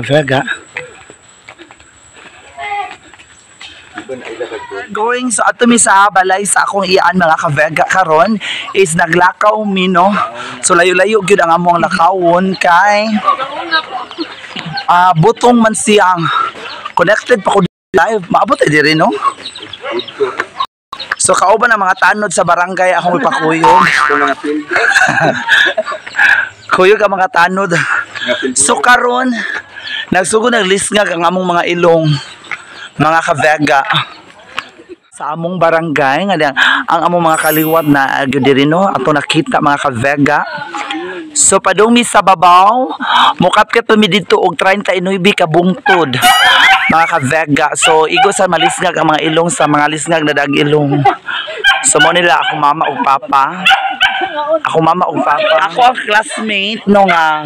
Vega. Going sa ato mi sa balay sa akong iyaan mga ka-Vega karon is naglakaw mi no. So layo-layo gyud ang among lakawon kay butong man siyang connected pa ko live maabot diri no. So kauban ang mga tanod sa barangay akong ipakuyog. Kuyog ang mga tanod. So karon nagsugod naglisngag ang among mga ilong mga ka-Vega sa among barangay nga ang among mga kaliwat na gyud diri no ato nakita mga ka-Vega. So padung mi sa babaw mukapket mi didto og 39 ka bungtod mga ka-Vega. So igo sa malisngag ang mga ilong sa mga lisngag na dag ilong. So mo nila ako mama ug papa. Ako mama ug papa. Ako ang classmate no nga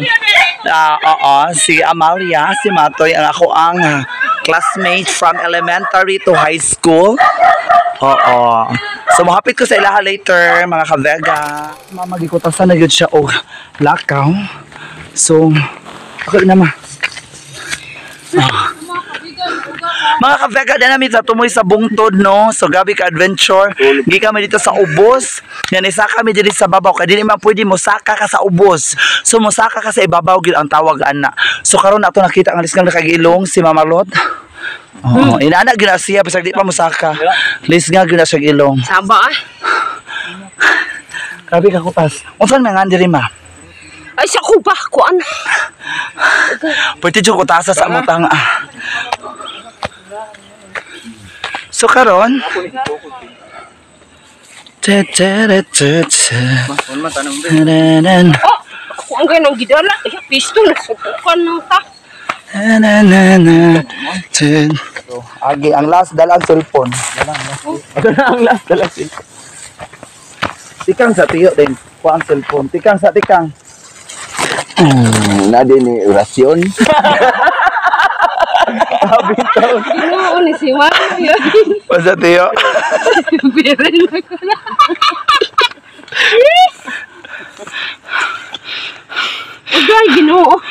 si Amalia, si Matoy ang ako ang classmate from elementary to high school. Oo. So mahapit ko sa ilaha later mga ka-Vega. Mama gikutasan na gyud siya og lakaw. So ako na ma. Mga ka-Vega na namin sa tumoy sa bungtod no. So gabi ka adventure. Gi kami dito sa ubos. Yan isa kami dito sa babaw. Kaya di naman pwede mosaka ka sa ubos. So mosaka ka sa ibabaw gid ang tawag ana. So karon nato nakita ang lisgang nakagilong si Mama Lot. Oh, inana gyud siya bisag di pa mosaka. Lisgang gyud sa ilong. Saba ah. Grabe ka kutas. Unsan man diri ma? Ay sa kuba kuan. Pwede jud kutasa sa among tanga. So karon Ako ang ganang gidala. Ay pisto nasubukan nang ta. Agi ang last dalang cellphone. Ang last dalang cellphone. Tikang sa tiyo din. Kuha ang cellphone. Tikang sa tikang. Nadi ni orasyon. Bitaw. Ano ni si Mario? Pasa tiyo. Birin ko na. Ugay Ginoo.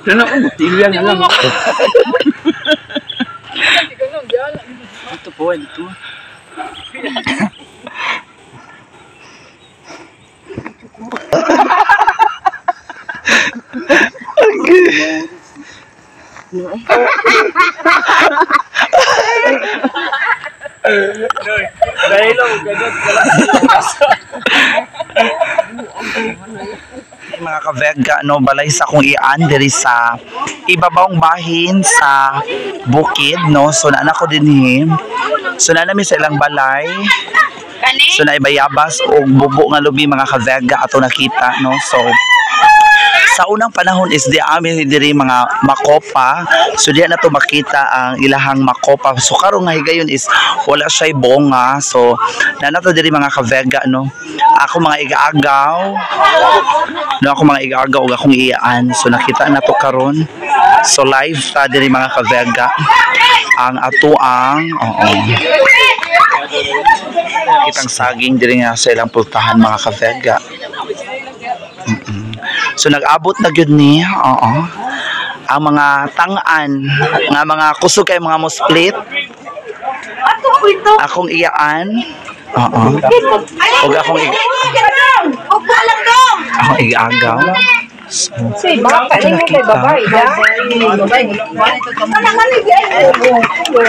Ano ko butilya na lang. Ito po, ito. Dahil lang ganun mga ka-Vega no balay sa akong ian diri sa ibabawng bahin sa bukid no. So naa ko dinhi. So naa nami sa ilang balay. So naibayabas og bubo nga lubi mga ka-Vega ato nakita no. So sa unang panahon is di amin diri mga makopa. So diyan na to makita ang ilahang makopa. So karon nga higayon is wala siya bonga. So nanato diri mga ka-Vega no. Ako mga igaagaw. No ako mga igaagaw og akong iyaan. So nakita na to karon. So live ta diri mga ka-Vega ang atuang kitang saging diri nga sa ilang pultahan mga ka-Vega. So nag-abot na gyud ni ang mga tangan nga mga kusog kay mga mo-split. Akong iyaan. Og akong igaagaw.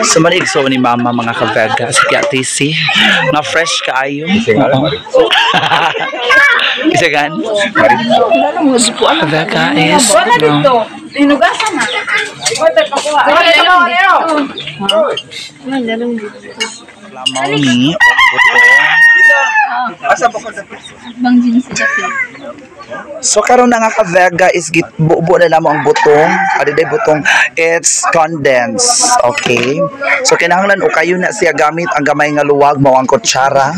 So malig so ni mama mga ka-Vega si Ate C na fresh kaayo. Isa gan. Ka-Vega is Inugasan na. lamaw ni buto. Asa po ko sa Bang din sa dapit. So karon na nga ka-Vega is bubo na lamang ang butong. Adiday butong it's condensed. Okay. So kinahanglan o kayo na siya gamit ang gamay nga luwag mao ang kutsara.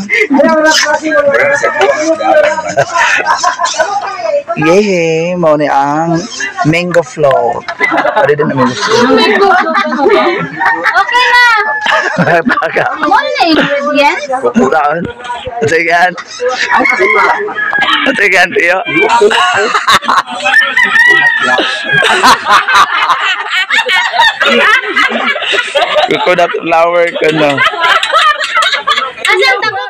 Yehey, mao ni ang Mango float. Pwede din na mango float. Okay na. Baka. Mo na ingredients. Taon. Atigan. Atigan, tiyo. Coconut flower ka na. Asan tago?